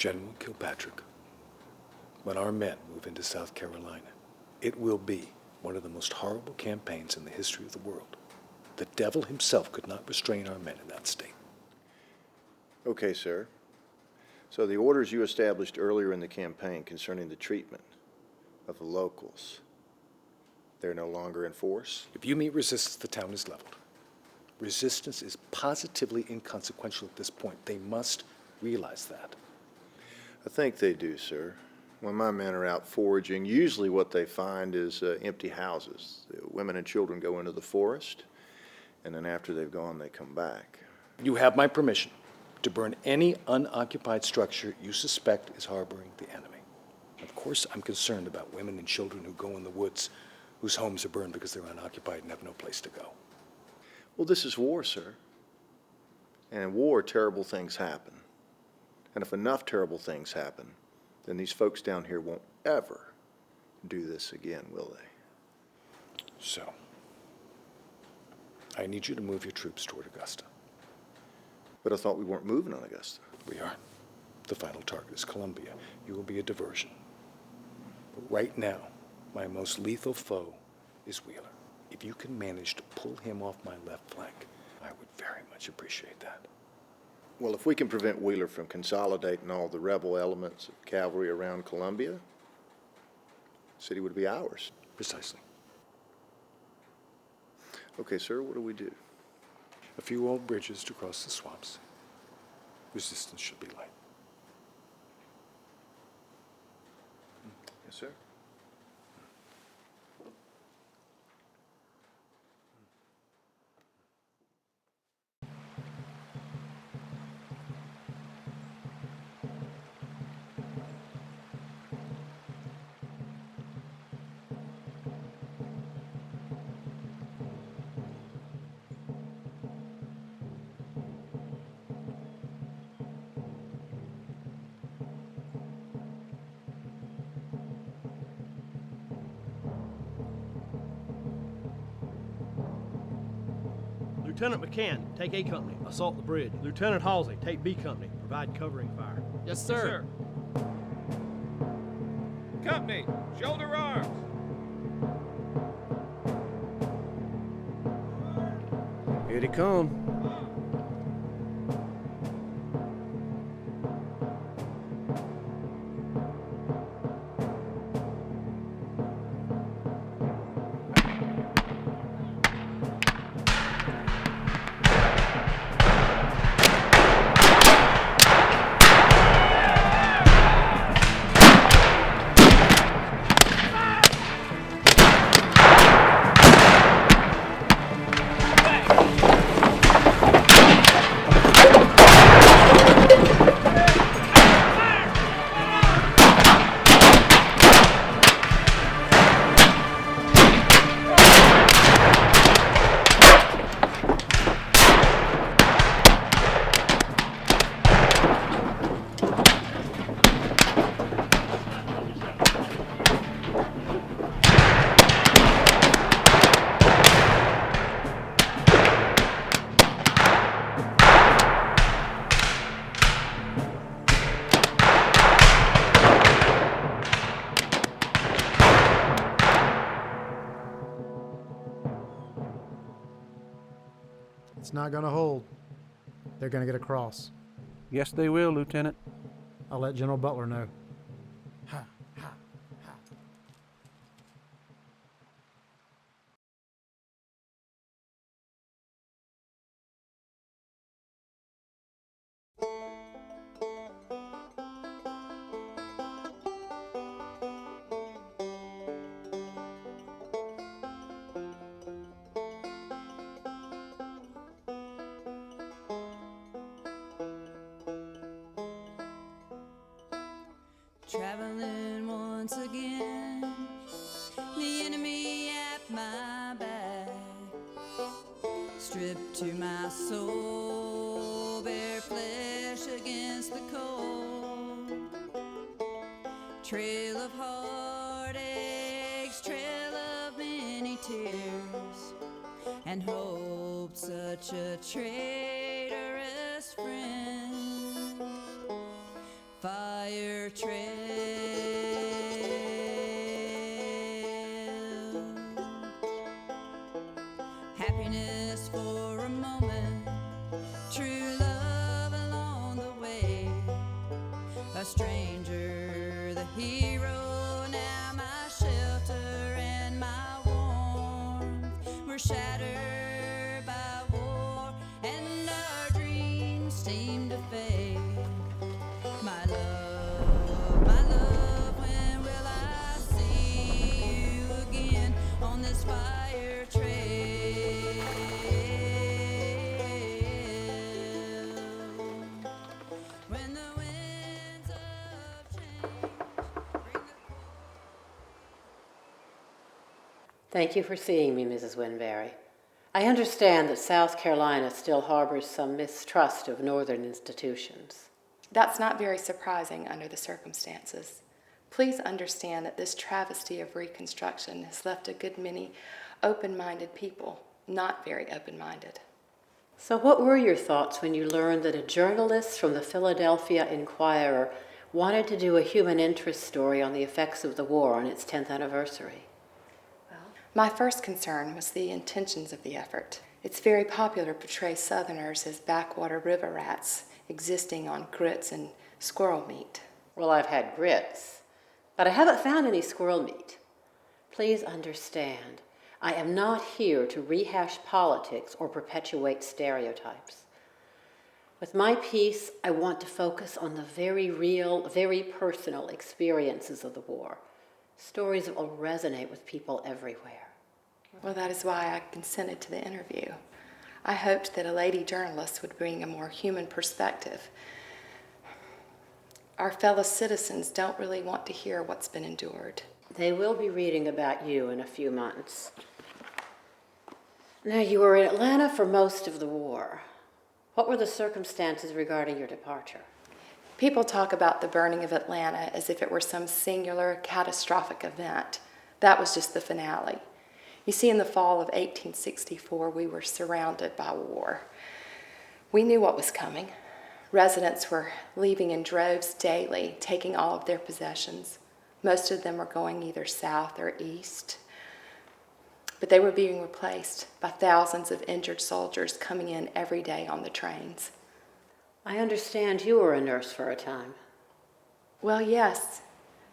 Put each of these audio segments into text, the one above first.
General Kilpatrick, when our men move into South Carolina, it will be one of the most horrible campaigns in the history of the world. The devil himself could not restrain our men in that state. Okay, sir. So the orders you established earlier in the campaign concerning the treatment of the locals, they're no longer in force? If you meet resistance, the town is leveled. Resistance is positively inconsequential at this point. They must realize that. I think they do, sir. When my men are out foraging, usually what they find is empty houses. The women and children go into the forest, and then after they've gone, they come back. You have my permission to burn any unoccupied structure you suspect is harboring the enemy. Of course, I'm concerned about women and children who go in the woods, whose homes are burned because they're unoccupied and have no place to go. Well, this is war, sir. And in war, terrible things happen. And if enough terrible things happen, then these folks down here won't ever do this again, will they? So, I need you to move your troops toward Augusta. But I thought we weren't moving on Augusta. We are. The final target is Colombia. You will be a diversion. But right now, my most lethal foe is Wheeler. If you can manage to pull him off my left flank, I would very much appreciate that. Well, if we can prevent Wheeler from consolidating all the rebel elements of cavalry around Colombia, the city would be ours. Precisely. Okay, sir, what do we do? A few old bridges to cross the swamps. Resistance should be light. Yes, sir. Lieutenant McCann, take A Company, assault the bridge. Lieutenant Halsey, take B Company, provide covering fire. Yes, sir. Yes, sir. Company, shoulder arms. Here they come. It's not going to hold. They're going to get across. Yes, they will, Lieutenant. I'll let General Butler know. Traveling once again, the enemy at my back, stripped to my soul, bare flesh against the cold, trail of heartaches, trail of many tears, and hope, such a traitorous friend. Fire Happiness for a moment, true love along the way. A stranger, the hero, now my shelter and my warmth were shattered by war, and our dreams seem to fade. My love, when will I see you again on this fire trail? When the winds of change bring the cold. Thank you for seeing me, Mrs. Winberry. I understand that South Carolina still harbors some mistrust of Northern institutions. That's not very surprising under the circumstances. Please understand that this travesty of Reconstruction has left a good many open-minded people not very open-minded. So what were your thoughts when you learned that a journalist from the Philadelphia Inquirer wanted to do a human interest story on the effects of the war on its 10th anniversary? My first concern was the intentions of the effort. It's very popular to portray Southerners as backwater river rats existing on grits and squirrel meat. Well, I've had grits, but I haven't found any squirrel meat. Please understand, I am not here to rehash politics or perpetuate stereotypes. With my piece, I want to focus on the very real, very personal experiences of the war, stories that will resonate with people everywhere. Well, that is why I consented to the interview. I hoped that a lady journalist would bring a more human perspective. Our fellow citizens don't really want to hear what's been endured. They will be reading about you in a few months. Now, you were in Atlanta for most of the war. What were the circumstances regarding your departure? People talk about the burning of Atlanta as if it were some singular, catastrophic event. That was just the finale. You see, in the fall of 1864, we were surrounded by war. We knew what was coming. Residents were leaving in droves daily, taking all of their possessions. Most of them were going either south or east. But they were being replaced by thousands of injured soldiers coming in every day on the trains. I understand you were a nurse for a time. Well, yes,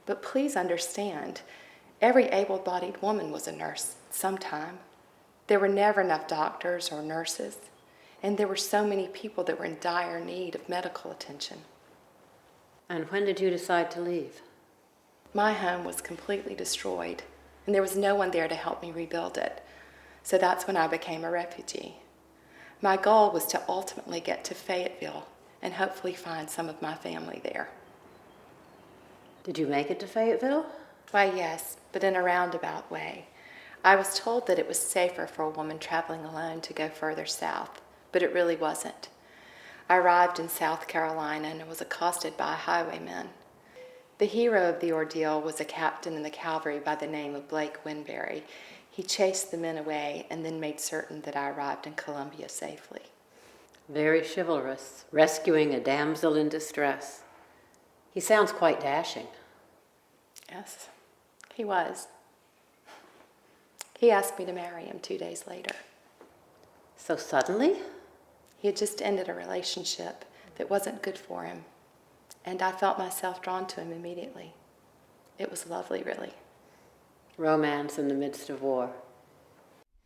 but please understand, every able-bodied woman was a nurse sometime. There were never enough doctors or nurses, and there were so many people that were in dire need of medical attention. And when did you decide to leave? My home was completely destroyed, and there was no one there to help me rebuild it. So that's when I became a refugee. My goal was to ultimately get to Fayetteville and hopefully find some of my family there. Did you make it to Fayetteville? Why, yes, but in a roundabout way. I was told that it was safer for a woman traveling alone to go further south, but it really wasn't. I arrived in South Carolina and was accosted by a highwayman. The hero of the ordeal was a captain in the cavalry by the name of Blake Winberry. He chased the men away and then made certain that I arrived in Colombia safely. Very chivalrous, rescuing a damsel in distress. He sounds quite dashing. Yes, he was. He asked me to marry him 2 days later. So suddenly? He had just ended a relationship that wasn't good for him, and I felt myself drawn to him immediately. It was lovely, really. Romance in the midst of war.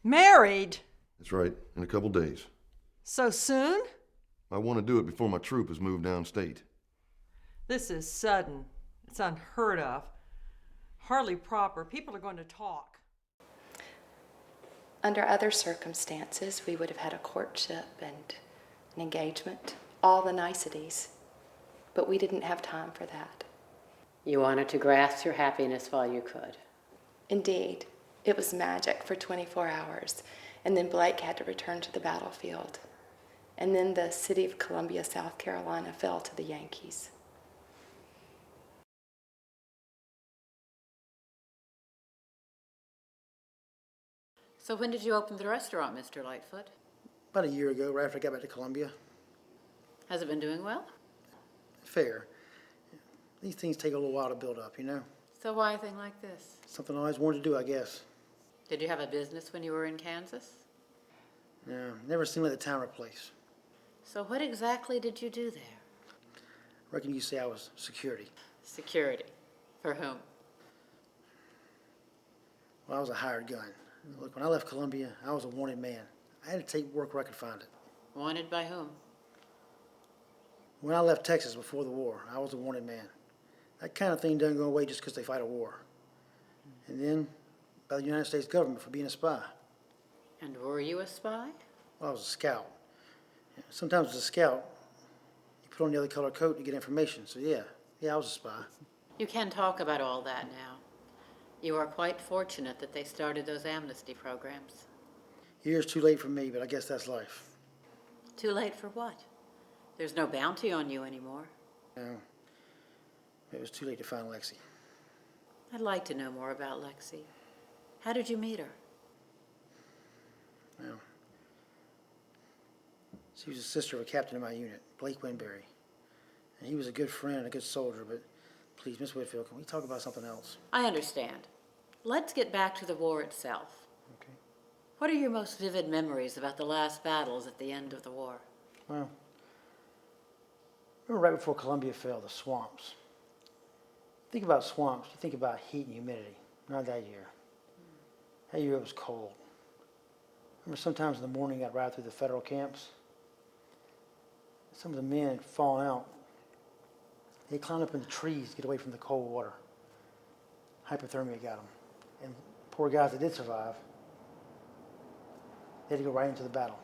Married? That's right, in a couple days. So soon? I want to do it before my troop has moved downstate. This is sudden. It's unheard of. Hardly proper. People are going to talk. Under other circumstances, we would have had a courtship and an engagement, all the niceties. But we didn't have time for that. You wanted to grasp your happiness while you could. Indeed, it was magic for 24 hours, and then Blake had to return to the battlefield. And then the city of Columbia, South Carolina, fell to the Yankees. So when did you open the restaurant, Mr. Lightfoot? About a year ago, right after I got back to Columbia. Has it been doing well? Fair. These things take a little while to build up, you know? So why a thing like this? Something I always wanted to do, I guess. Did you have a business when you were in Kansas? Yeah, never seemed like the town or place. So what exactly did you do there? Reckon you say I was security. Security. For whom? Well, I was a hired gun. Look, when I left Colombia, I was a wanted man. I had to take work where I could find it. Wanted by whom? When I left Texas before the war, I was a wanted man. That kind of thing doesn't go away just because they fight a war. And then, by the United States government for being a spy. And were you a spy? Well, I was a scout. Sometimes as a scout, you put on the other color coat to get information. So yeah, I was a spy. You can talk about all that now. You are quite fortunate that they started those amnesty programs. Years too late for me, but I guess that's life. Too late for what? There's no bounty on you anymore. No, it was too late to find Lexi. I'd like to know more about Lexi. How did you meet her? Well, she was the sister of a captain in my unit, Blake Winberry. And he was a good friend and a good soldier, but please, Miss Whitfield, can we talk about something else? I understand. Let's get back to the war itself. Okay. What are your most vivid memories about the last battles at the end of the war? Well, remember right before Colombia fell, the swamps. Think about swamps, you think about heat and humidity. Not that year. That year it was cold. Remember sometimes in the morning I'd ride through the federal camps. Some of the men had fallen out. They climbed up in the trees to get away from the cold water. Hypothermia got them. And poor guys that did survive, they had to go right into the battle.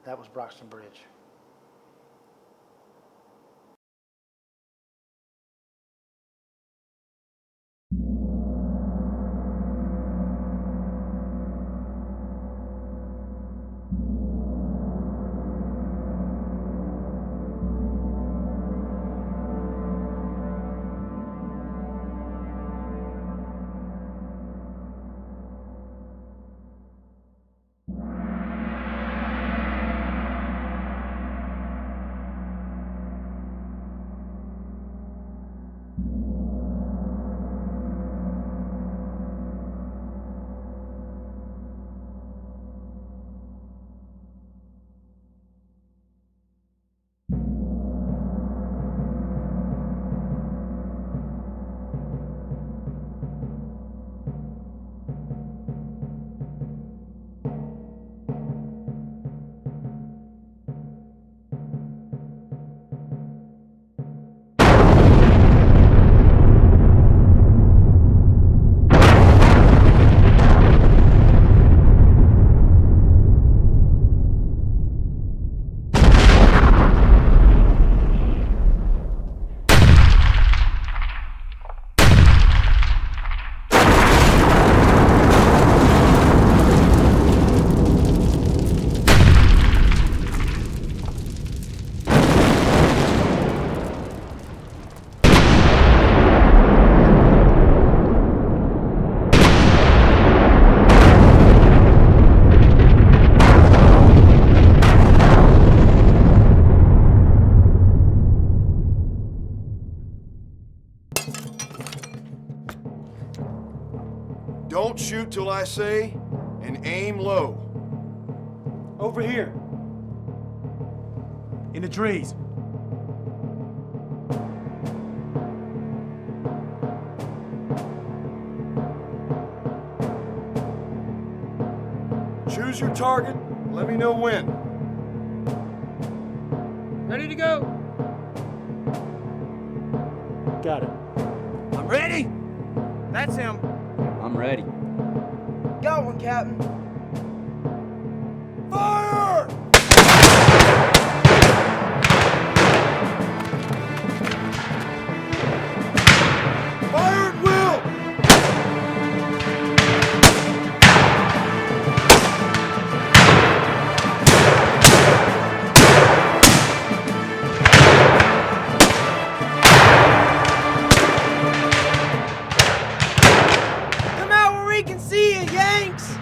That was Broxton Bridge. Don't shoot till I say, and aim low. Over here. In the trees. Choose your target, let me know when. Ready to go? Got it. I'm ready. That's him. I'm ready. Got one, Captain. Fire! Fire at will! Come out where we can see you, Yanks!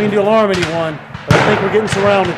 mean to alarm anyone, but I think we're getting surrounded.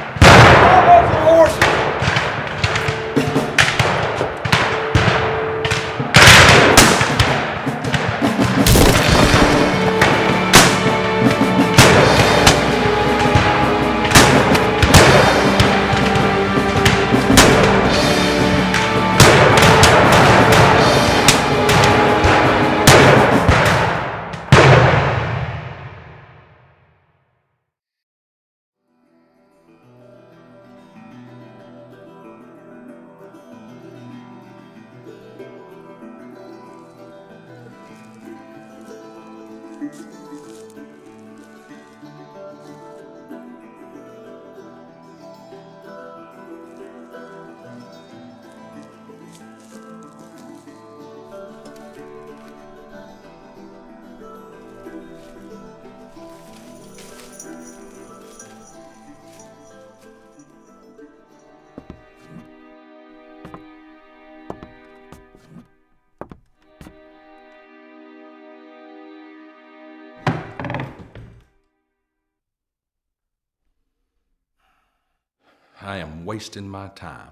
I am wasting my time.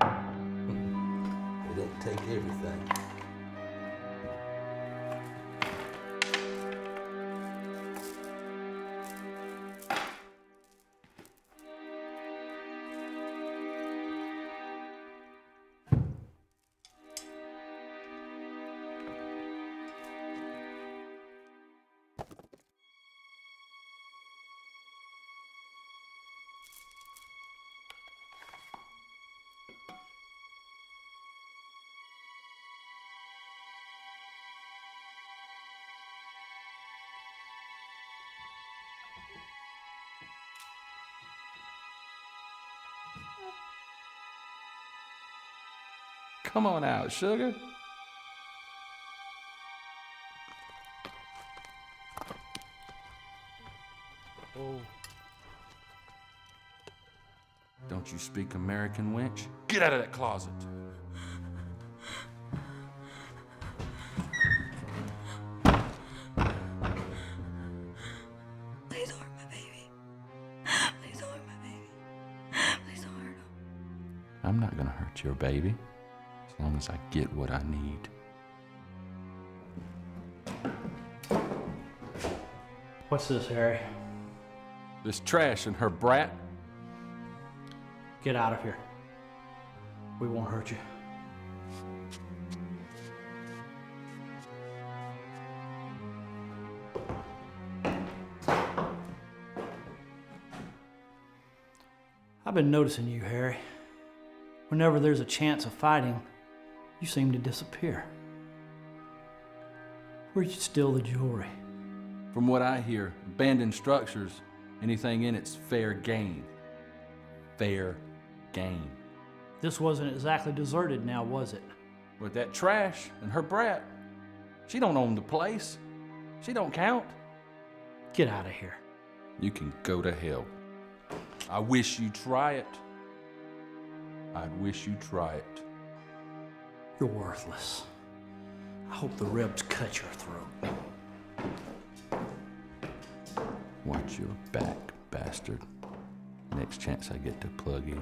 It didn't take everything. Come on out, sugar. Oh. Don't you speak American, wench? Get out of that closet. Please don't hurt my baby. Please don't hurt my baby. Please don't hurt him. I'm not gonna hurt your baby as long as I get what I need. What's this, Harry? This trash and her brat. Get out of here. We won't hurt you. I've been noticing you, Harry. Whenever there's a chance of fighting, you seem to disappear. Where'd you steal the jewelry? From what I hear, abandoned structures, anything in it's fair game. Fair game. This wasn't exactly deserted now, was it? With that trash and her brat, she don't own the place. She don't count. Get out of here. You can go to hell. I wish you'd try it. I'd wish you'd try it. You're worthless. I hope the ribs cut your throat. Watch your back, bastard. Next chance I get to plug you,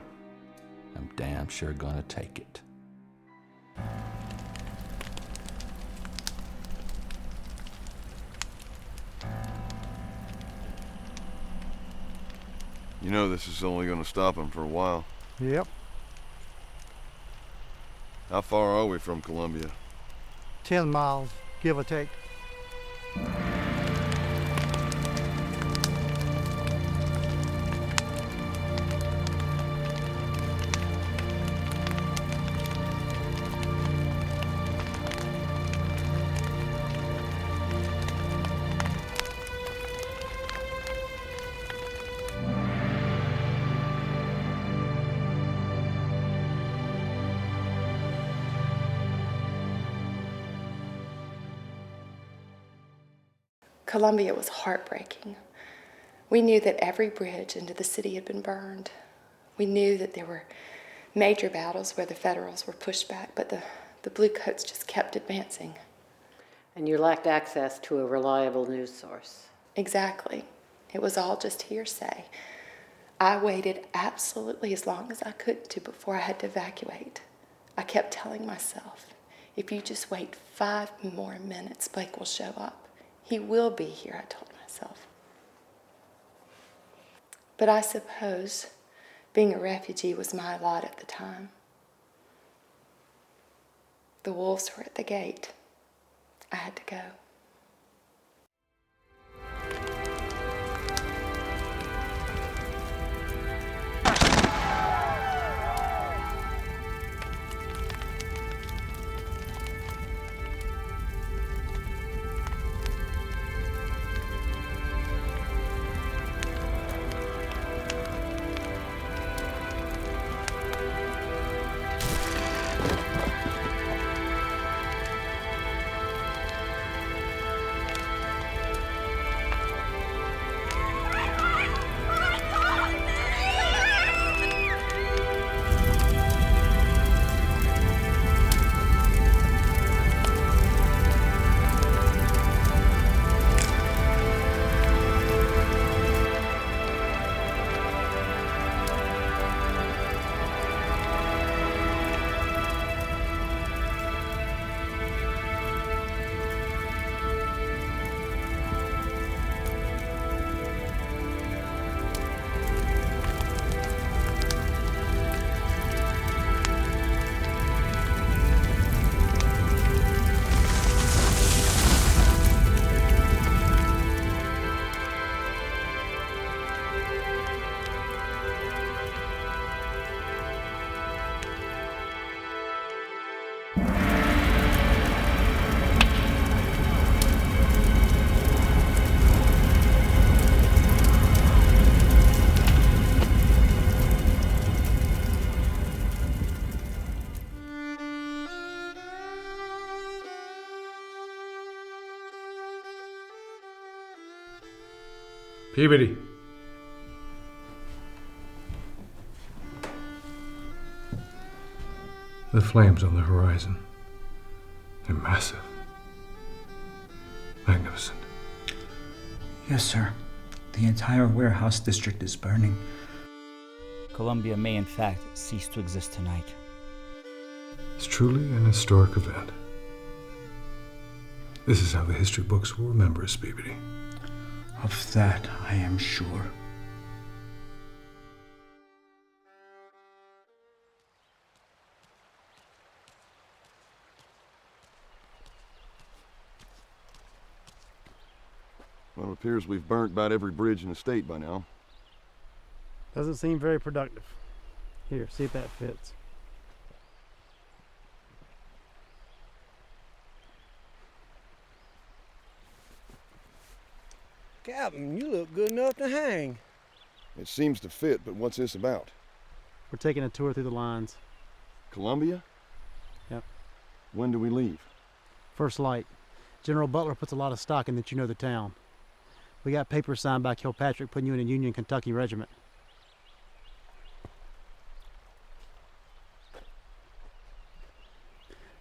I'm damn sure gonna take it. You know this is only going to stop him for a while. Yep. How far are we from Colombia? 10 miles, give or take. Colombia was heartbreaking. We knew that every bridge into the city had been burned. We knew that there were major battles where the Federals were pushed back, but the Bluecoats just kept advancing. And you lacked access to a reliable news source. Exactly. It was all just hearsay. I waited absolutely as long as I could before I had to evacuate. I kept telling myself, if you just wait 5 more minutes, Blake will show up. He will be here, I told myself. But I suppose being a refugee was my lot at the time. The wolves were at the gate. I had to go. Peabody. The flames on the horizon. They're massive. Magnificent. Yes, sir. The entire warehouse district is burning. Colombia may, in fact, cease to exist tonight. It's truly an historic event. This is how the history books will remember us, Peabody. Of that, I am sure. Well, it appears we've burnt about every bridge in the state by now. Doesn't seem very productive. Here, see if that fits. Captain, you look good enough to hang. It seems to fit, but what's this about? We're taking a tour through the lines. Colombia? Yep. When do we leave? First light. General Butler puts a lot of stock in that you know the town. We got papers signed by Kilpatrick putting you in a Union Kentucky regiment.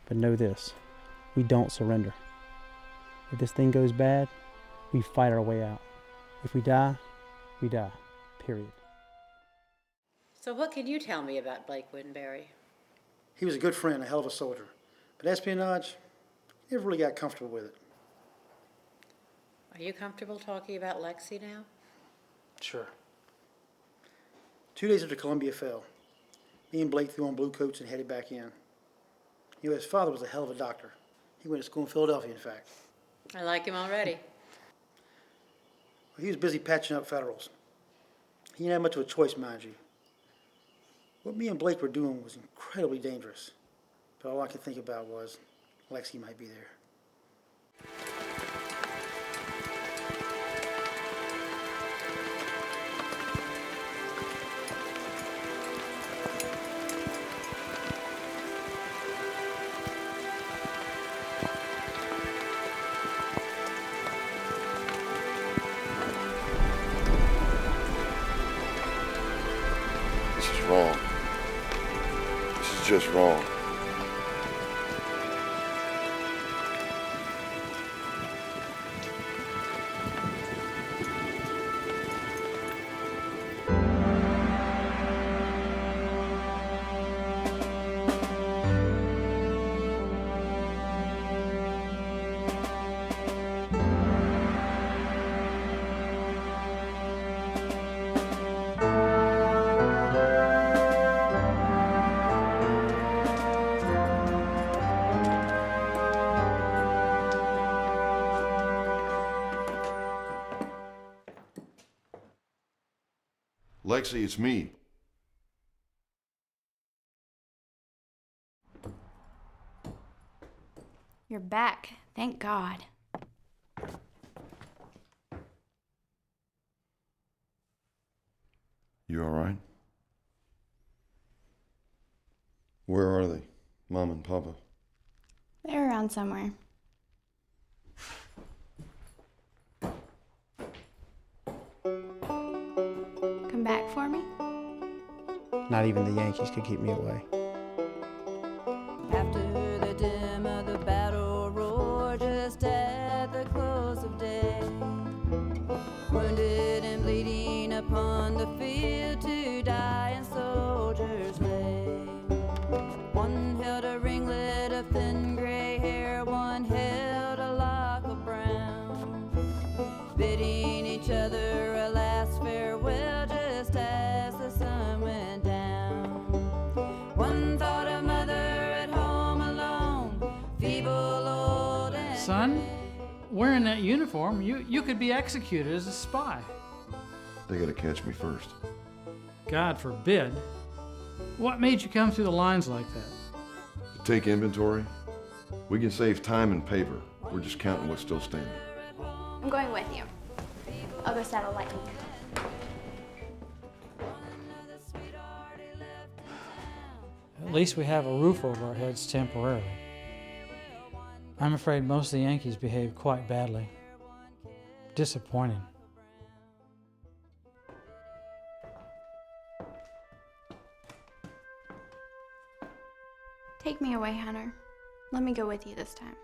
But know this, we don't surrender. If this thing goes bad, we fight our way out. If we die, we die. Period. So what can you tell me about Blake Winberry? He was a good friend, a hell of a soldier. But espionage, he never really got comfortable with it. Are you comfortable talking about Lexi now? Sure. 2 days after Columbia fell, me and Blake threw on blue coats and headed back in. You know, his father was a hell of a doctor. He went to school in Philadelphia, in fact. I like him already. Well, he was busy patching up Federals. He didn't have much of a choice, mind you. What me and Blake were doing was incredibly dangerous. But all I could think about was Lexi might be there. wrong. This is just wrong. Lexi, it's me. You're back. Thank God. You all right? Where are they? Mom and Papa? They're around somewhere. Come back for me? Not even the Yankees could keep me away. After the dim of the battle roar, just at the close of day, wounded and bleeding upon the field to die, and soldiers lay. One held a ringlet of thin gray hair, one held a lock of brown, bidding each other a last farewell just as the sun went down. One thought of mother at home alone, feeble, old, and Son, wearing that uniform, you could be executed as a spy. They gotta catch me first. God forbid. What made you come through the lines like that? To take inventory, we can save time and paper. We're just counting what's still standing. I'm going with you. I'll go saddle lightning. At least we have a roof over our heads temporarily. I'm afraid most of the Yankees behaved quite badly. Disappointing. Take me away, Hunter. Let me go with you this time.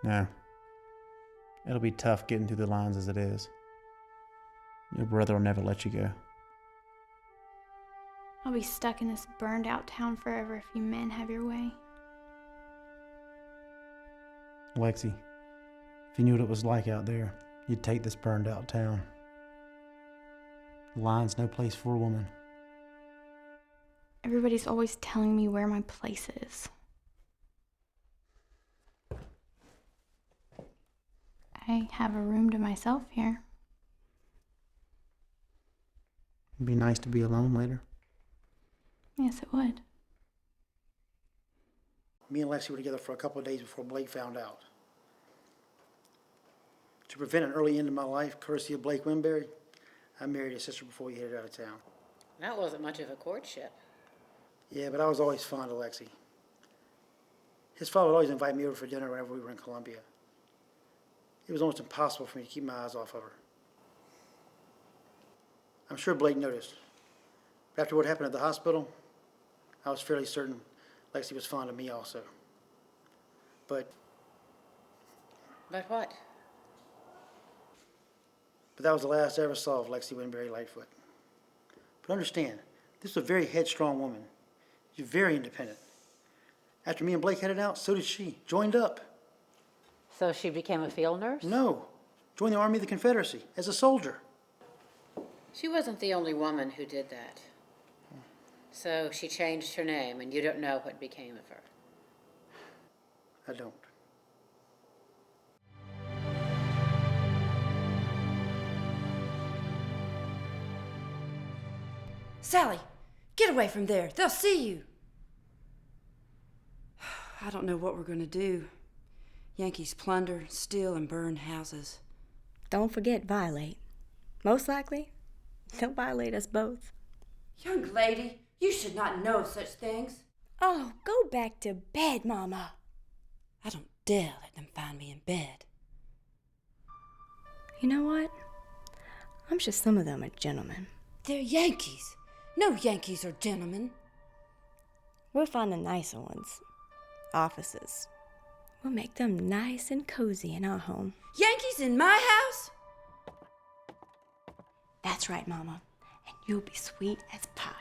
No. It'll be tough getting through the lines as it is. Your brother will never let you go. I'll be stuck in this burned out town forever if you men have your way. Lexi, if you knew what it was like out there, you'd take this burned out town. The line's no place for a woman. Everybody's always telling me where my place is. I have a room to myself here. It'd be nice to be alone later. Yes, it would. Me and Lexi were together for a couple of days before Blake found out. To prevent an early end of my life, courtesy of Blake Winberry, I married his sister before he headed out of town. That wasn't much of a courtship. Yeah, but I was always fond of Lexi. His father would always invite me over for dinner whenever we were in Colombia. It was almost impossible for me to keep my eyes off of her. I'm sure Blake noticed. But after what happened at the hospital, I was fairly certain Lexi was fond of me also. But what? But that was the last I ever saw of Lexi Winberry Lightfoot. But understand, this is a very headstrong woman. She's very independent. After me and Blake headed out, so did she. Joined up. So she became a field nurse? No. Joined the Army of the Confederacy as a soldier. She wasn't the only woman who did that. So she changed her name, and you don't know what became of her. I don't. Sally, get away from there. They'll see you. I don't know what we're going to do. Yankees plunder, steal, and burn houses. Don't forget violate. Most likely, they'll violate us both. Young lady, you should not know of such things. Oh, go back to bed, Mama. I don't dare let them find me in bed. You know what? I'm sure some of them are gentlemen. They're Yankees. No Yankees are gentlemen. We'll find the nicer ones. Offices. We'll make them nice and cozy in our home. Yankees in my house? That's right, Mama. And you'll be sweet as pie.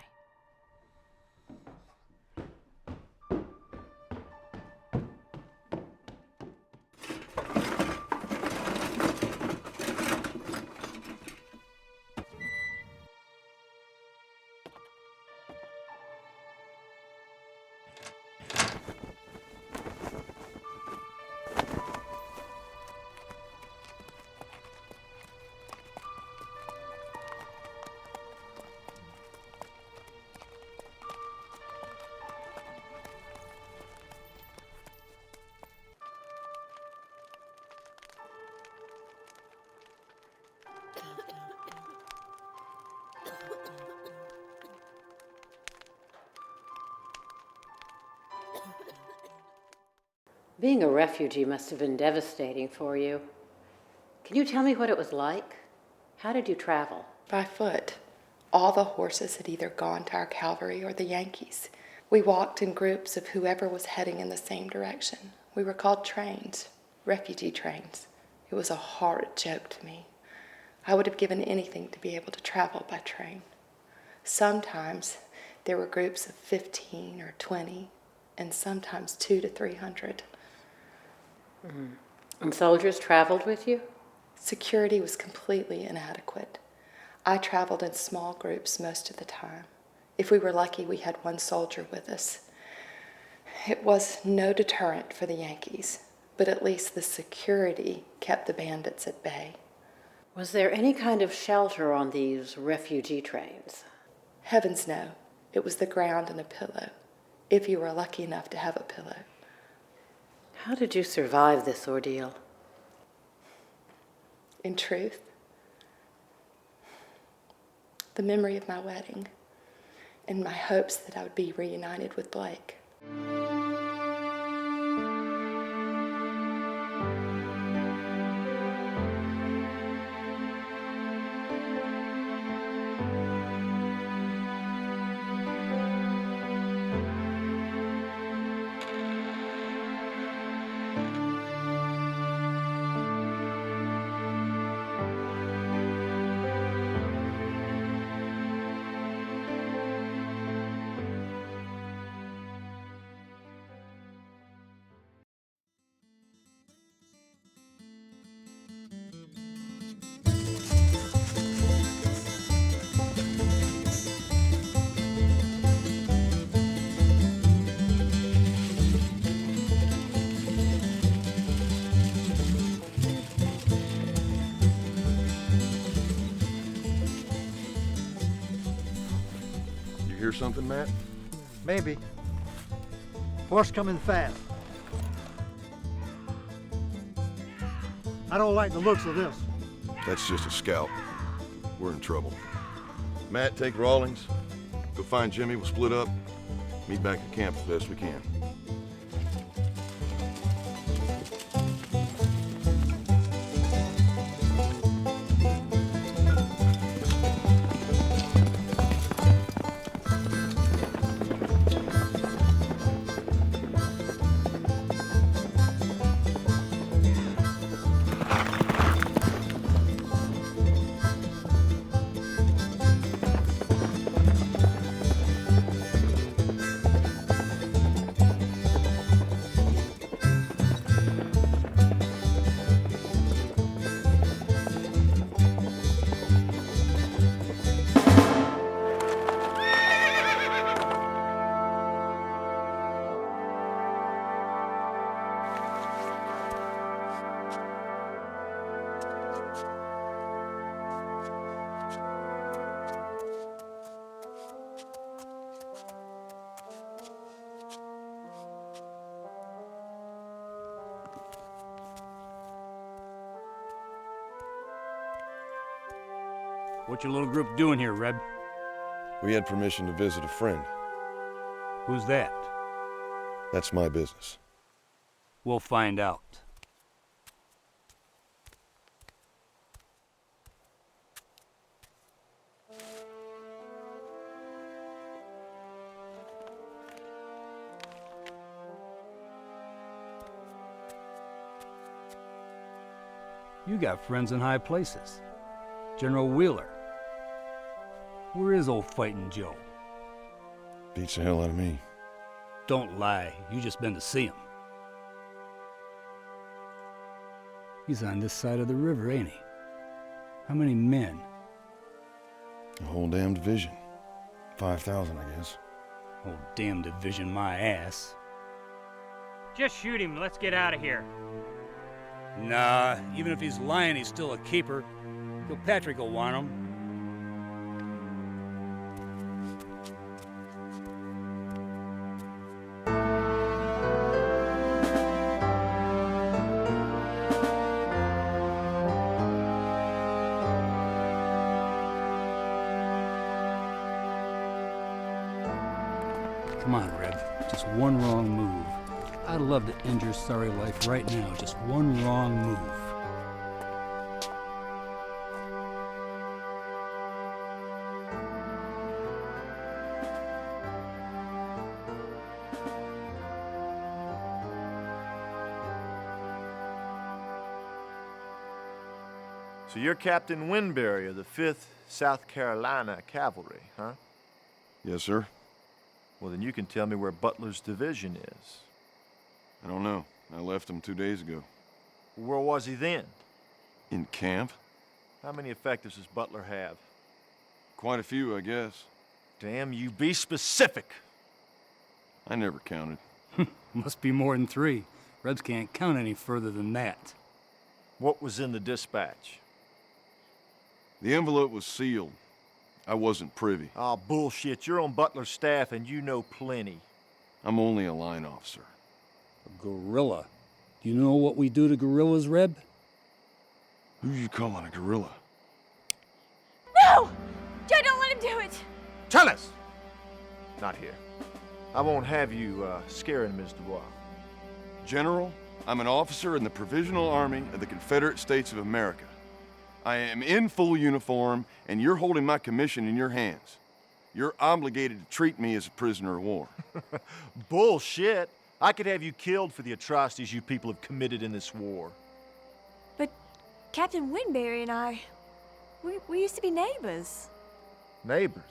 Being a refugee must have been devastating for you. Can you tell me what it was like? How did you travel? By foot. All the horses had either gone to our cavalry or the Yankees. We walked in groups of whoever was heading in the same direction. We were called trains, refugee trains. It was a horrid joke to me. I would have given anything to be able to travel by train. Sometimes there were groups of 15 or 20, and sometimes 200 to 300. And soldiers traveled with you? Security was completely inadequate. I traveled in small groups most of the time. If we were lucky, we had one soldier with us. It was no deterrent for the Yankees, but at least the security kept the bandits at bay. Was there any kind of shelter on these refugee trains? Heavens no. It was the ground and a pillow, if you were lucky enough to have a pillow. How did you survive this ordeal? In truth, the memory of my wedding and my hopes that I would be reunited with Blake. Hear something, Matt? Maybe. Horse coming fast. I don't like the looks of this. That's just a scout. We're in trouble. Matt, take Rawlings. Go find Jimmy. We'll split up. Meet back at camp as best we can. What's your little group doing here, Reb? We had permission to visit a friend. Who's that? That's my business. We'll find out. You got friends in high places. General Wheeler. Where is old Fighting Joe? Beats the hell out of me. Don't lie, you just been to see him. He's on this side of the river, ain't he? How many men? A whole damn division. 5,000, I guess. Oh, damn division, my ass. Just shoot him. Let's get out of here. Nah, even if he's lying, he's still a keeper. Kilpatrick will want him. Come on, Reb. Just one wrong move. I'd love to end your sorry life right now. Just one wrong move. So you're Captain Winberry of the 5th South Carolina Cavalry, huh? Yes, sir. Well, then you can tell me where Butler's division is. I don't know. I left him 2 days ago. Where was he then? In camp? How many effectives does Butler have? Quite a few, I guess. Damn you, be specific! I never counted. Must be more than 3. Rebs can't count any further than that. What was in the dispatch? The envelope was sealed. I wasn't privy. Oh, bullshit. You're on Butler's staff and you know plenty. I'm only a line officer. A guerrilla. Do you know what we do to guerrillas, Reb? Who you calling a gorilla? No! Joe, don't let him do it! Tell us! Not here. I won't have you scaring Ms. Dubois. General, I'm an officer in the Provisional Army of the Confederate States of America. I am in full uniform, and you're holding my commission in your hands. You're obligated to treat me as a prisoner of war. Bullshit! I could have you killed for the atrocities you people have committed in this war. But Captain Winberry and I, we used to be neighbors. Neighbors?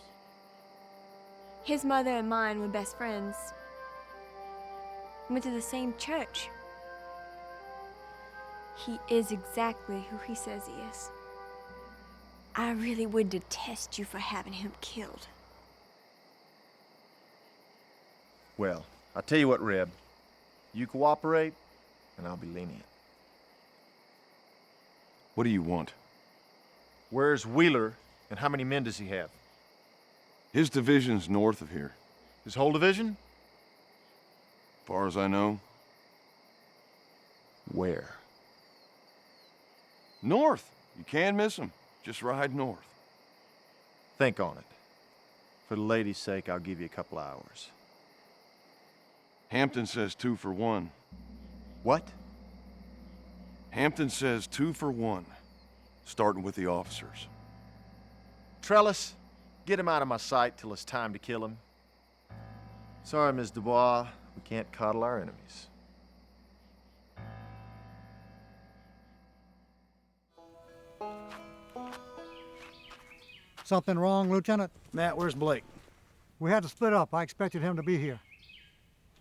His mother and mine were best friends. Went to the same church. He is exactly who he says he is. I really would detest you for having him killed. Well, I'll tell you what, Reb. You cooperate, and I'll be lenient. What do you want? Where's Wheeler, and how many men does he have? His division's north of here. His whole division? Far as I know. Where? North. You can't miss him. Just ride north. Think on it. For the lady's sake, I'll give you a couple hours. Hampton says 2 for 1. What? Hampton says 2 for 1, starting with the officers. Trellis, get him out of my sight till it's time to kill him. Sorry, Ms. Dubois, we can't coddle our enemies. Something wrong, Lieutenant? Matt, where's Blake? We had to split up. I expected him to be here.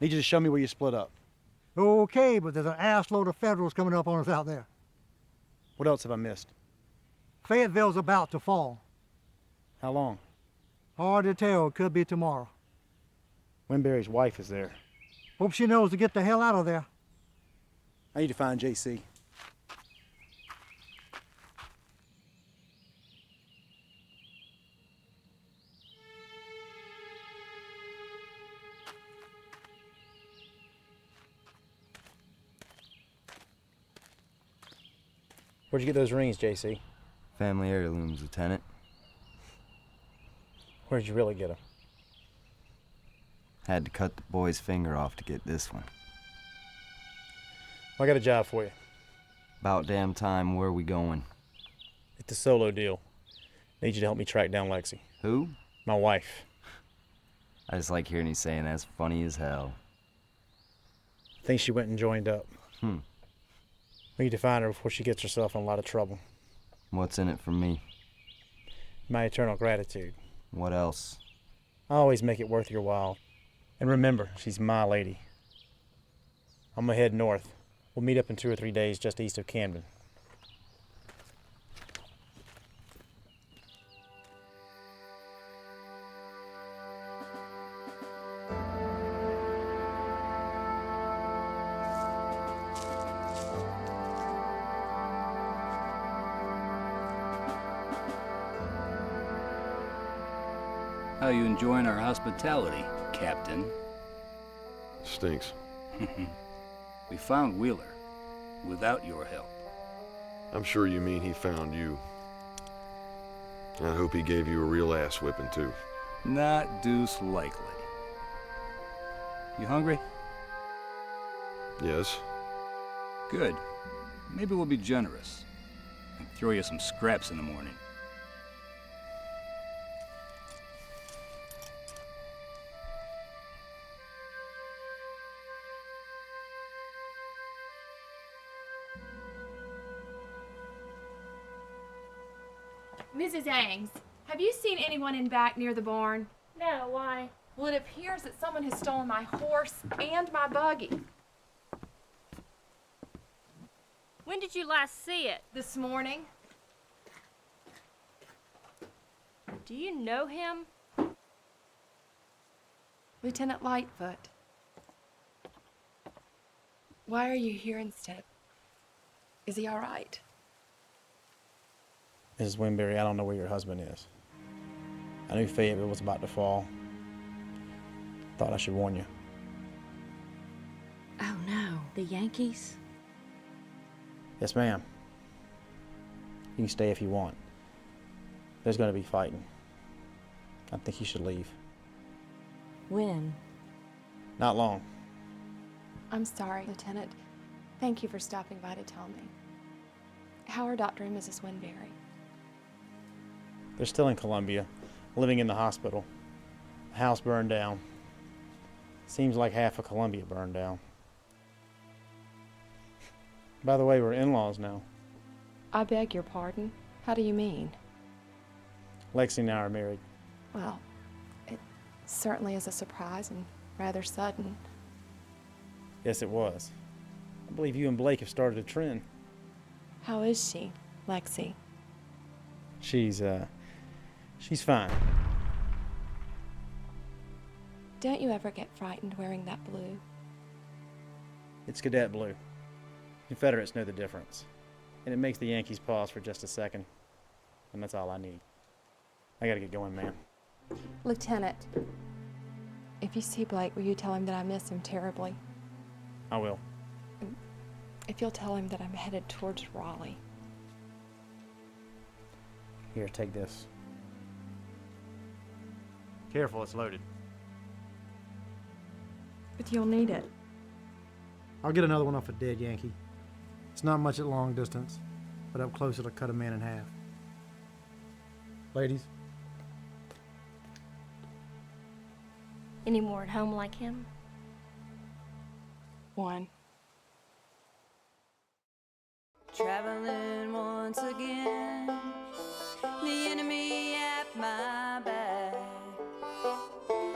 Need you to show me where you split up. Okay, but there's an assload of Federals coming up on us out there. What else have I missed? Fayetteville's about to fall. How long? Hard to tell. It could be tomorrow. Winberry's wife is there. Hope she knows to get the hell out of there. I need to find JC. Where'd you get those rings, JC? Family heirlooms, Lieutenant. Where'd you really get them? Had to cut the boy's finger off to get this one. Well, I got a job for you. About damn time. Where are we going? It's a solo deal. Need you to help me track down Lexi. Who? My wife. I just like hearing you saying that's funny as hell. I think she went and joined up. We need to find her before she gets herself in a lot of trouble. What's in it for me? My eternal gratitude. What else? I always make it worth your while. And remember, she's my lady. I'm gonna head north. We'll meet up in 2 or 3 days just east of Camden. How you enjoying our hospitality, Captain? Stinks. We found Wheeler, without your help. I'm sure you mean he found you. I hope he gave you a real ass whipping, too. Not deuce likely. You hungry? Yes. Good. Maybe we'll be generous and throw you some scraps in the morning. Mrs. Ames, have you seen anyone in back near the barn? No, why? Well, it appears that someone has stolen my horse and my buggy. When did you last see it? This morning. Do you know him? Lieutenant Lightfoot. Why are you here instead? Is he all right? Mrs. Winberry, I don't know where your husband is. I knew Fayetteville was about to fall. Thought I should warn you. Oh no, the Yankees? Yes, ma'am. You can stay if you want. There's going to be fighting. I think you should leave. When? Not long. I'm sorry, Lieutenant. Thank you for stopping by to tell me. How are Dr. and Mrs. Winberry? They're still in Colombia, living in the hospital. The house burned down. Seems like half of Colombia burned down. By the way, we're in-laws now. I beg your pardon? How do you mean? Lexi and I are married. Well, it certainly is a surprise and rather sudden. Yes, it was. I believe you and Blake have started a trend. How is she, Lexi? She's fine. Don't you ever get frightened wearing that blue? It's cadet blue. Confederates know the difference. And it makes the Yankees pause for just a second. And that's all I need. I gotta get going, ma'am. Lieutenant, if you see Blake, will you tell him that I miss him terribly? I will. If you'll tell him that I'm headed towards Raleigh. Here, take this. Careful, it's loaded. But you'll need it. I'll get another one off a dead Yankee. It's not much at long distance, but up close it'll cut a man in half. Ladies? Any more at home like him? One. Traveling once again, the enemy at my back,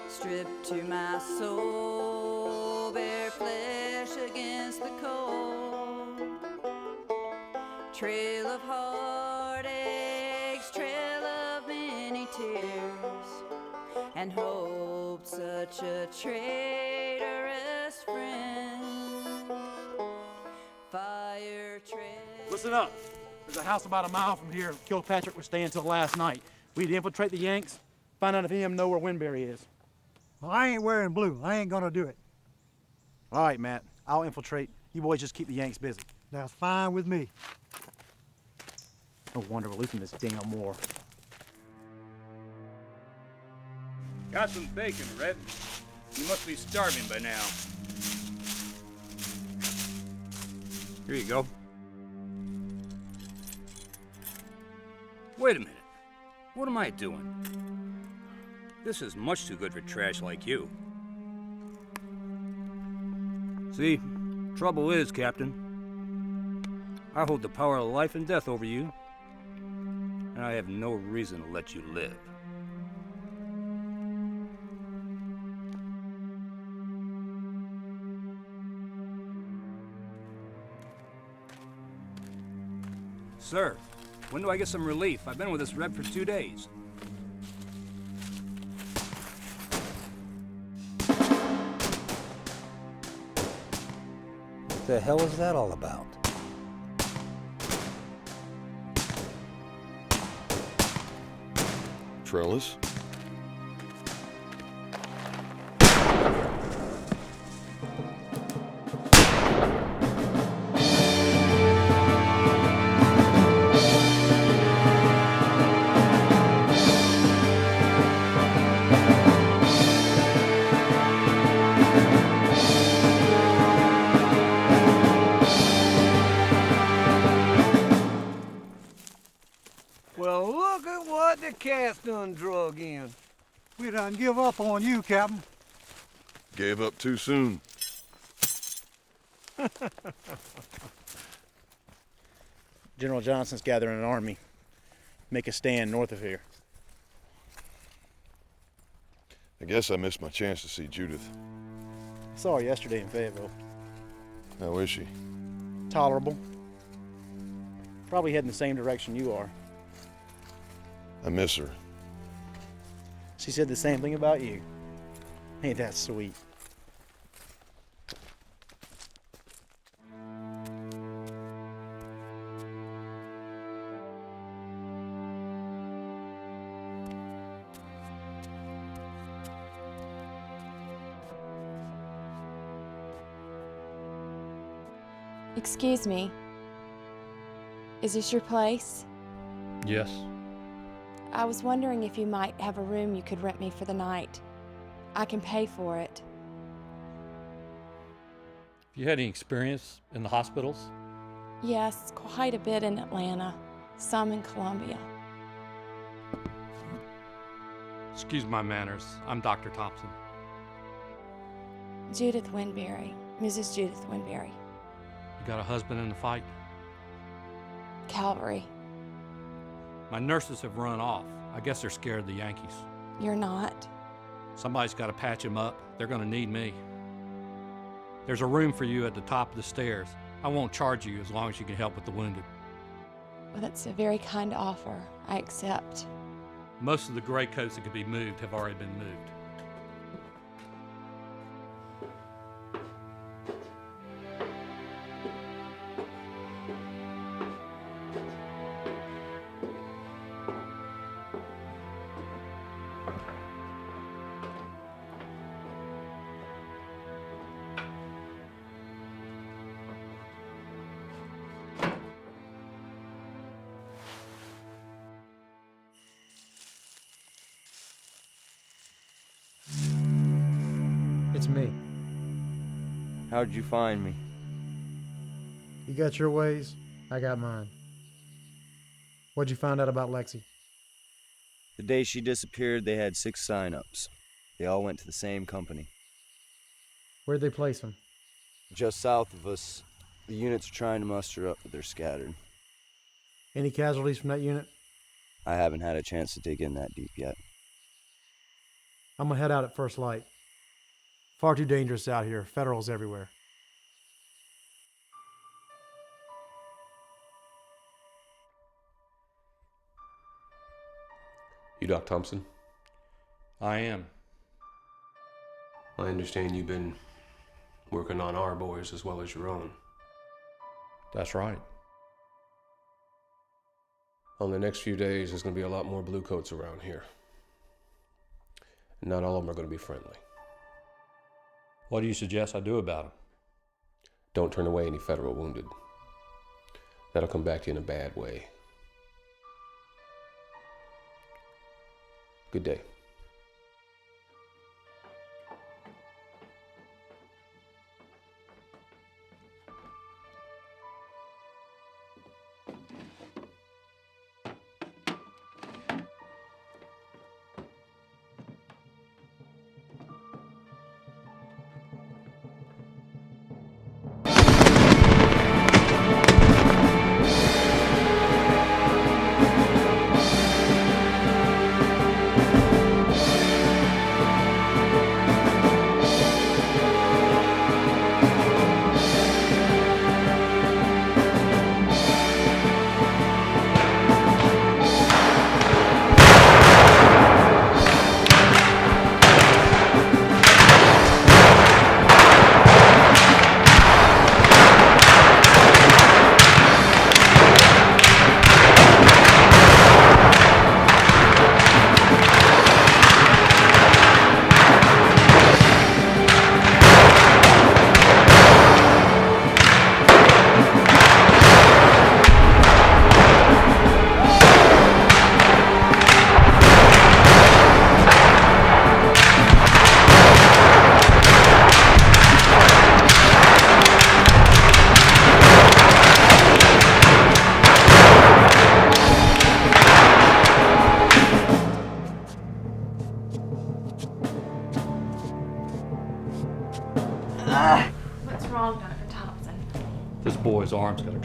stripped to my soul, bare flesh against the cold, trail of heartaches, trail of many tears, and hope such a traitorous friend. Firetrail. Listen up. There's a house about a mile from here Kilpatrick was staying till last night. We need to infiltrate the Yanks, find out if him know where Winberry is. Well, I ain't wearing blue. I ain't gonna do it. All right, Matt. I'll infiltrate. You boys just keep the Yanks busy. That's fine with me. No wonder we're losing this damn war. Got some bacon, Red. You must be starving by now. Here you go. Wait a minute. What am I doing? This is much too good for trash like you. See, trouble is, Captain, I hold the power of life and death over you, and I have no reason to let you live. Sir, when do I get some relief? I've been with this Reb for 2 days. What the hell is that all about? Trellis? Well, look at what the cat's done drug in. We done give up on you, Captain. Gave up too soon. General Johnson's gathering an army. Make a stand north of here. I guess I missed my chance to see Judith. I saw her yesterday in Fayetteville. How is she? Tolerable. Probably heading the same direction you are. I miss her. She said the same thing about you. Ain't that sweet? Excuse me. Is this your place? Yes. I was wondering if you might have a room you could rent me for the night. I can pay for it. Have you had any experience in the hospitals? Yes, quite a bit in Atlanta, some in Colombia. Excuse my manners. I'm Dr. Thompson. Judith Winberry, Mrs. Judith Winberry. You got a husband in the fight? Calvary. My nurses have run off. I guess they're scared of the Yankees. You're not. Somebody's got to patch him up. They're going to need me. There's a room for you at the top of the stairs. I won't charge you as long as you can help with the wounded. Well, that's a very kind offer. I accept. Most of the gray coats that could be moved have already been moved. It's me. How'd you find me? You got your ways, I got mine. What'd you find out about Lexi? The day she disappeared, they had 6 sign-ups. They all went to the same company. Where'd they place them? Just south of us. The units are trying to muster up, but they're scattered. Any casualties from that unit? I haven't had a chance to dig in that deep yet. I'm gonna head out at first light. Far too dangerous out here. Federals everywhere. You Doc Thompson? I am. I understand you've been working on our boys as well as your own. That's right. On the next few days, there's going to be a lot more blue coats around here. Not all of them are going to be friendly. What do you suggest I do about them? Don't turn away any federal wounded. That'll come back to you in a bad way. Good day.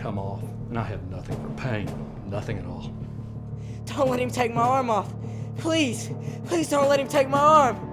come off, and I have nothing for pain. Nothing at all. Don't let him take my arm off. Please, please don't let him take my arm.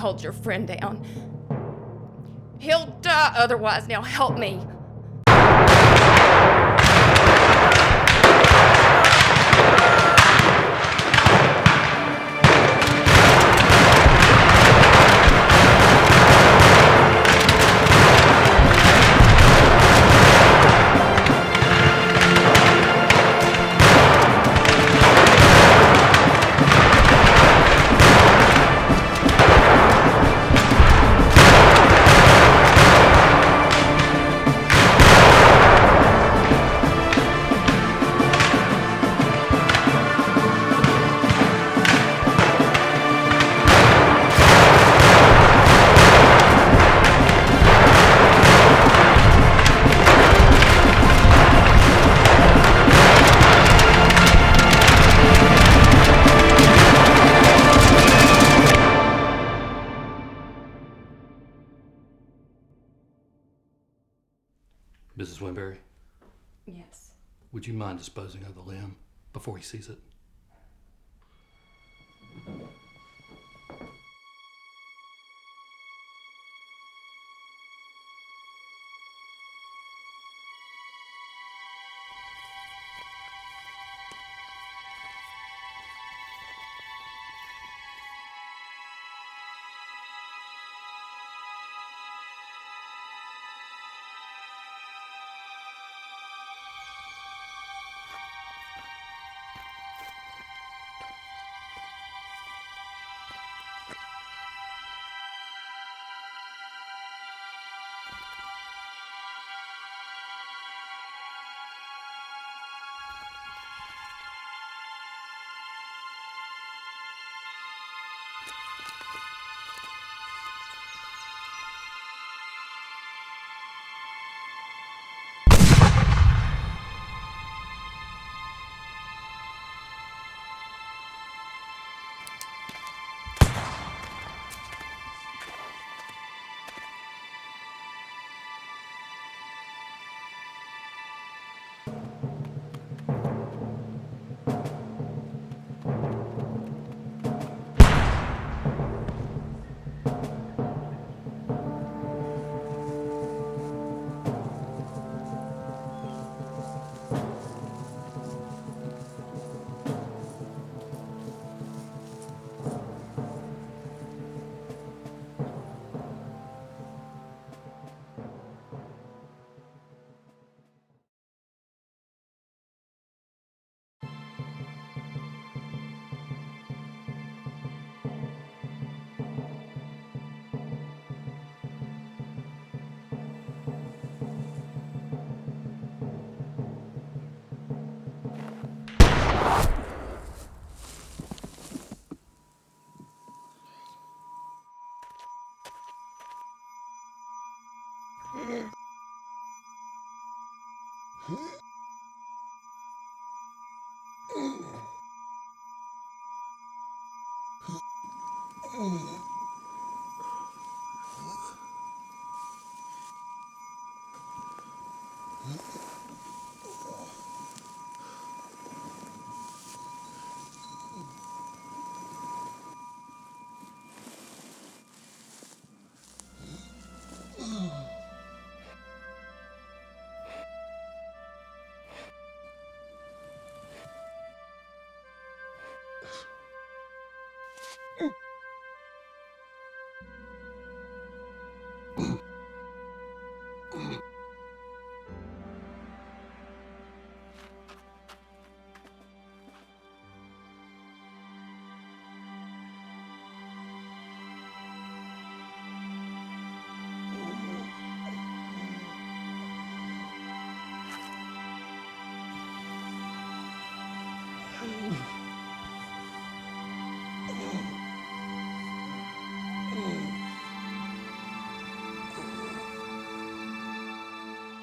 Hold your friend down. He'll die otherwise. Now help me. Mrs. Winberry, Yes. would you mind disposing of the limb before he sees it?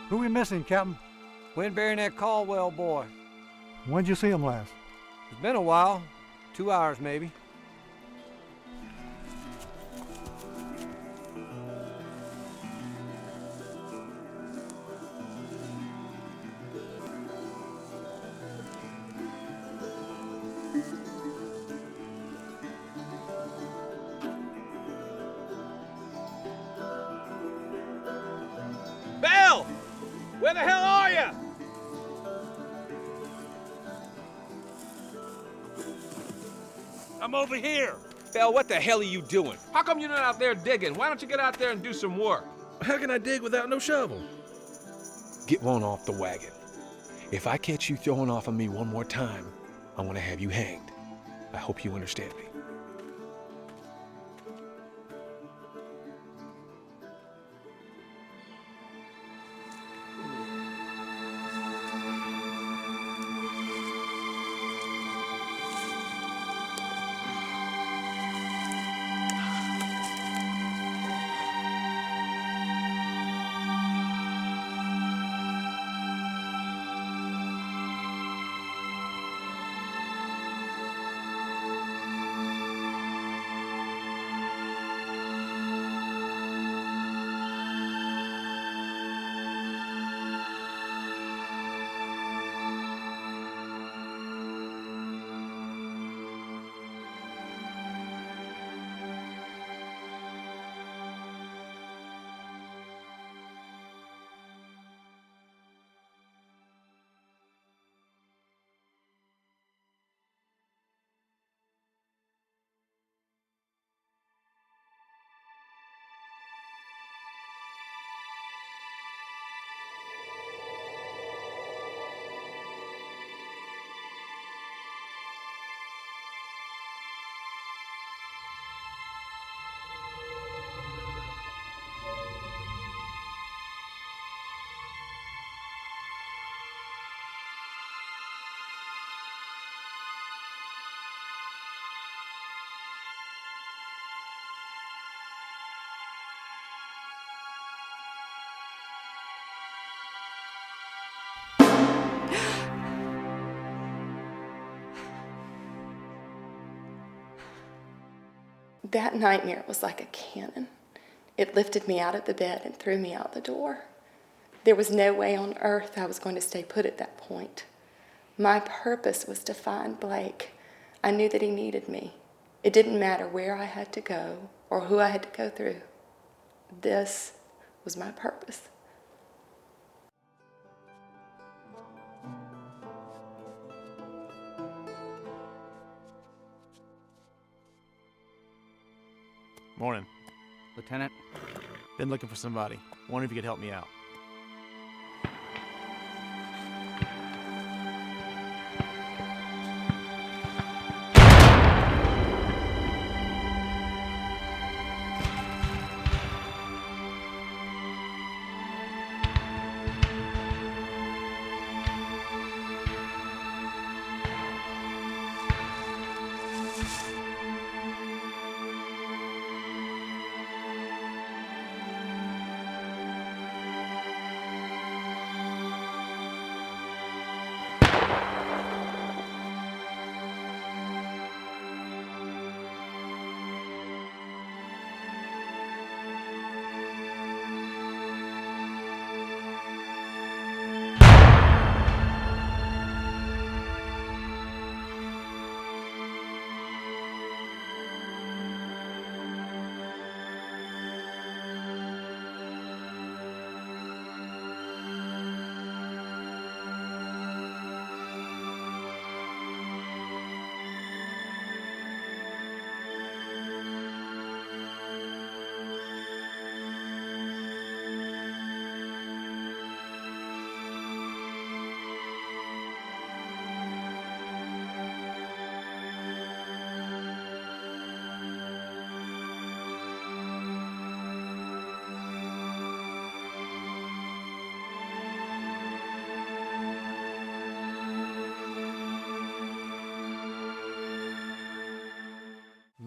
Who we missing, Captain? Winberry and that Caldwell boy. When'd you see him last? It's been a while. 2 hours, maybe. Bell! Where the hell are you? I'm over here. Bell, what the hell are you doing? How come you're not out there digging? Why don't you get out there and do some work? How can I dig without no shovel? Get one off the wagon. If I catch you throwing off on me one more time, I'm gonna have you hanged. I hope you understand me. That nightmare was like a cannon. It lifted me out of the bed and threw me out the door. There was no way on earth I was going to stay put at that point. My purpose was to find Blake. I knew that he needed me. It didn't matter where I had to go or who I had to go through. This was my purpose. Morning. Lieutenant? Been looking for somebody. Wondering if you could help me out.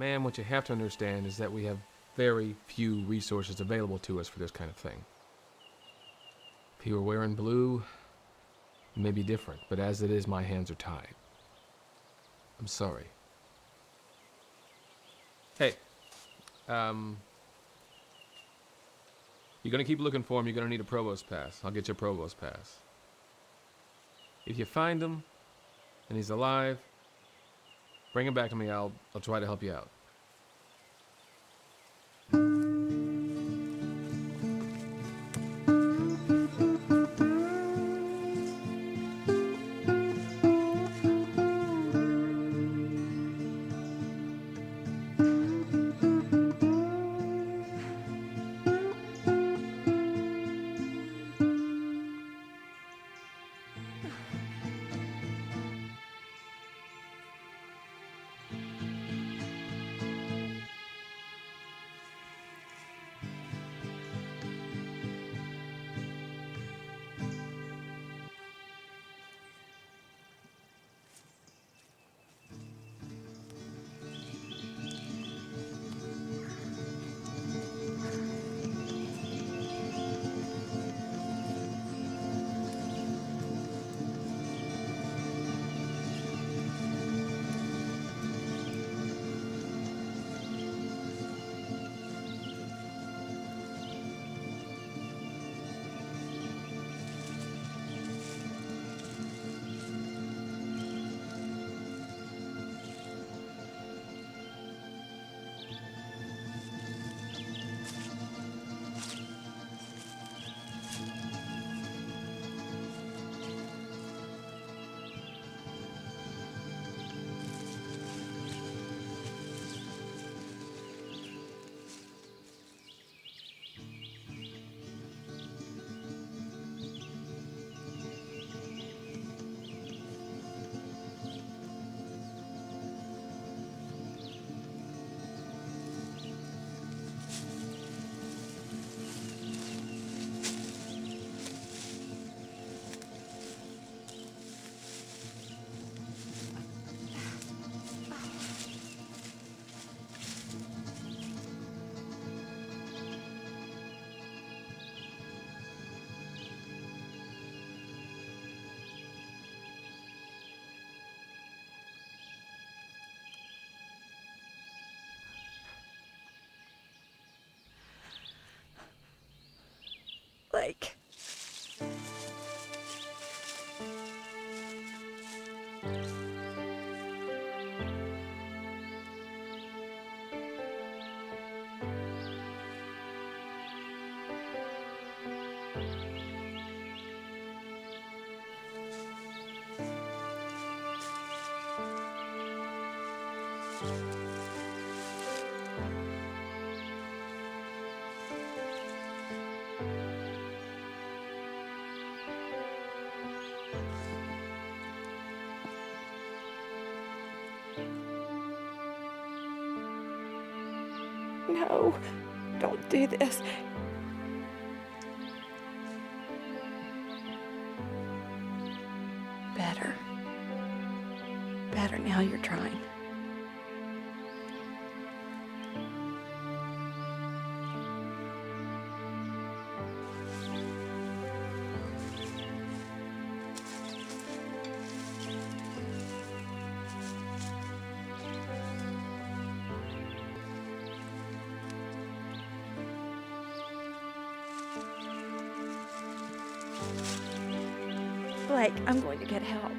Ma'am, what you have to understand is that we have very few resources available to us for this kind of thing. If he were wearing blue, it may be different, but as it is, my hands are tied. I'm sorry. Hey, you're gonna keep looking for him, you're gonna need a provost pass. I'll get you a provost pass. If you find him, and he's alive, bring him back to me, I'll try to help you out. Like... No, don't do this. Better. Better now you're trying. Blake, I'm going to get help.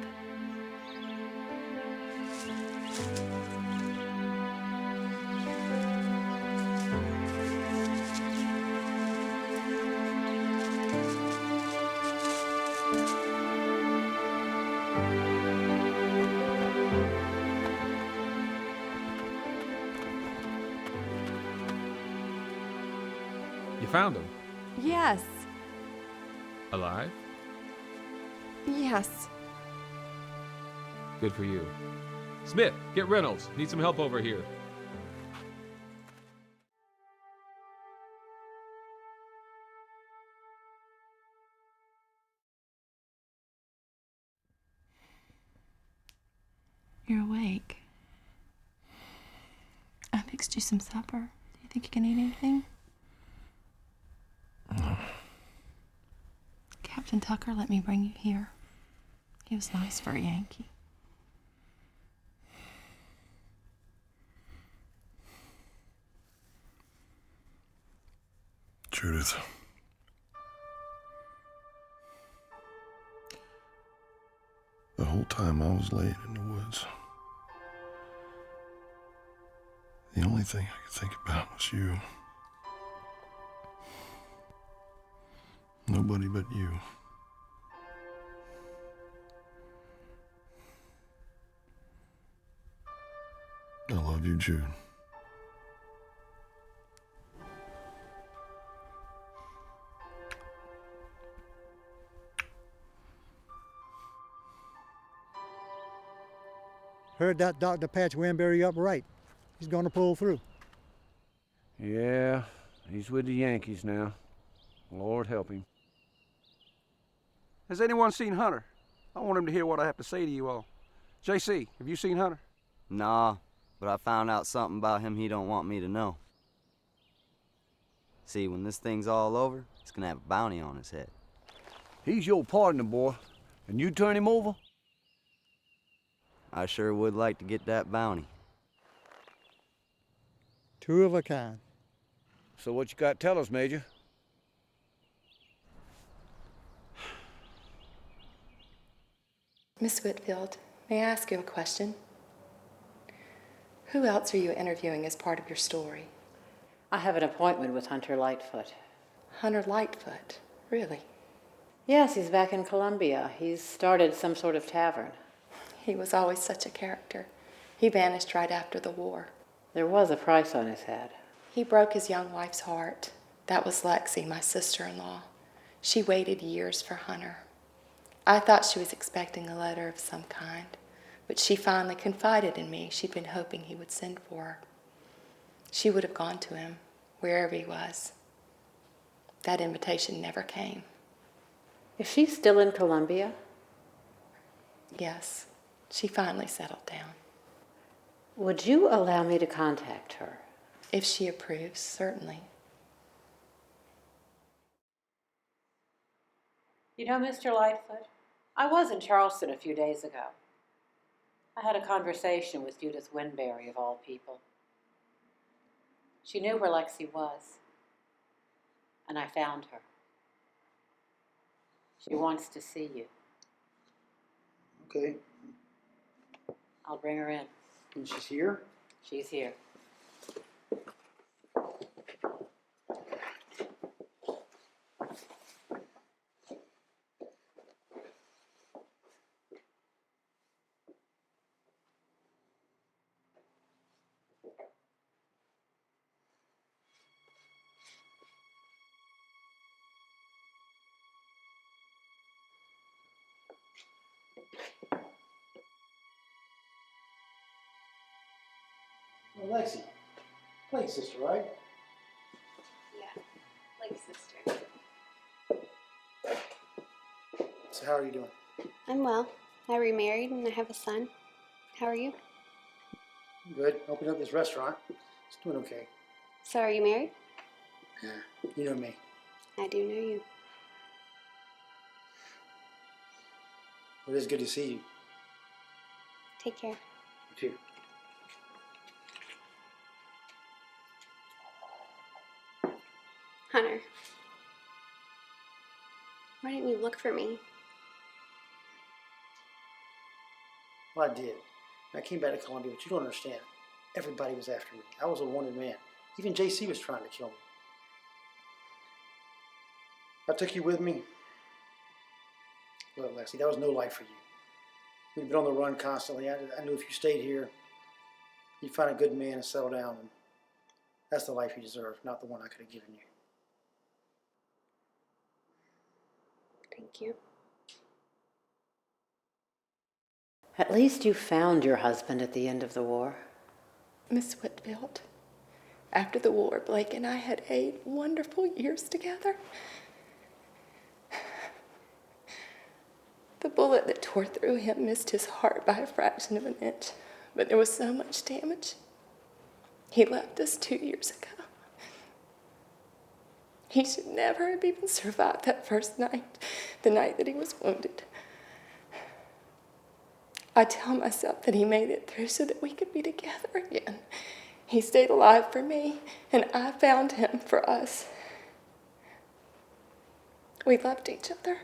You found him? Yes. Alive? Yes. Good for you. Smith, get Reynolds. Need some help over here. You're awake. fixed you some supper. Do you think you can eat anything? No. Captain Tucker let me bring you here. He was nice for a Yankee. Judith. The whole time I was laying in the woods, the only thing I could think about was you. Nobody but you. I love you, Jude. Heard that doctor patched Winbury up right. He's gonna pull through. Yeah, he's with the Yankees now. Lord help him. Has anyone seen Hunter? I want him to hear what I have to say to you all. JC, have you seen Hunter? Nah, but I found out something about him he don't want me to know. See, when this thing's all over, he's gonna have a bounty on his head. He's your partner, boy. And you turn him over? I sure would like to get that bounty. Two of a kind. So what you got to tell us, Major? Miss Whitfield, may I ask you a question? Who else are you interviewing as part of your story? I have an appointment with Hunter Lightfoot. Hunter Lightfoot, really? Yes, he's back in Colombia. He's started some sort of tavern. He was always such a character. He vanished right after the war. There was a price on his head. He broke his young wife's heart. That was Lexi, my sister-in-law. She waited years for Hunter. I thought she was expecting a letter of some kind, but she finally confided in me she'd been hoping he would send for her. She would have gone to him, wherever he was. That invitation never came. Is she still in Colombia? Yes, she finally settled down. Would you allow me to contact her? If she approves, certainly. You know, Mr. Lightfoot, I was in Charleston a few days ago. I had a conversation with Judith Winbury, of all people. She knew where Lexi was, and I found her. She wants to see you. Okay. I'll bring her in. And she's here? She's here. Well, Lexi, Blake's sister, right? Yeah, Blake's sister. So how are you doing? I'm well. I remarried and I have a son. How are you? I'm good. Opened up this restaurant. It's doing okay. So are you married? Yeah, you know me. I do know you. Well, it is good to see you. Take care. You too. Hunter. Why didn't you look for me? Well, I did. I came back to Colombia, but you don't understand. Everybody was after me. I was a wanted man. Even JC was trying to kill me. I took you with me. Look, Lexi, that was no life for you. We've been on the run constantly. I knew if you stayed here, you'd find a good man and settle down. And that's the life you deserve, not the one I could have given you. Thank you. At least you found your husband at the end of the war. Miss Whitfield, after the war, Blake and I had 8 wonderful years together. The bullet that tore through him missed his heart by a fraction of an inch, but there was so much damage. He left us 2 years ago. He should never have even survived that first night, the night that he was wounded. I tell myself that he made it through so that we could be together again. He stayed alive for me, and I found him for us. We loved each other.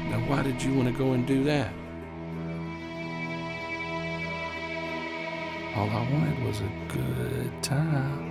Now, why did you want to go and do that? All I wanted was a good time.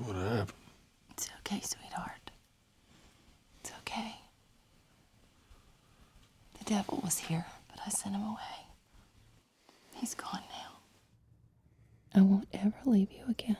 What happened? It's okay, sweetheart. It's okay. The devil was here, but I sent him away. He's gone now. I won't ever leave you again.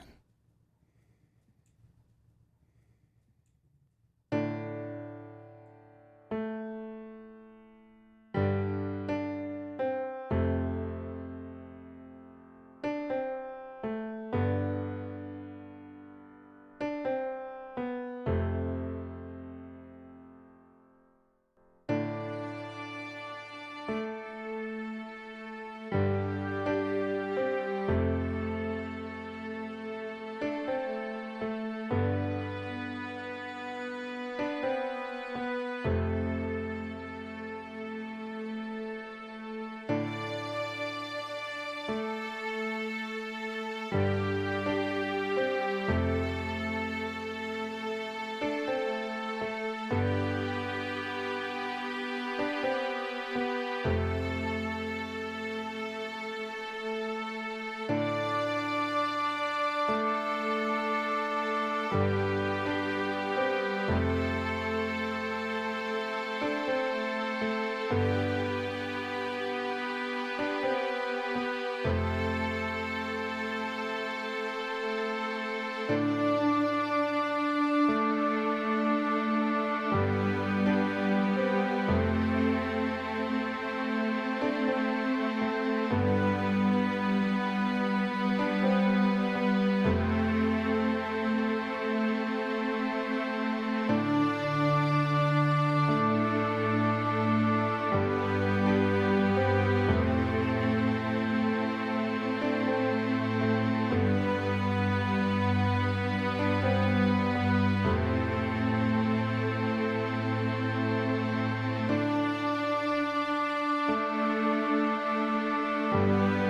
Bye.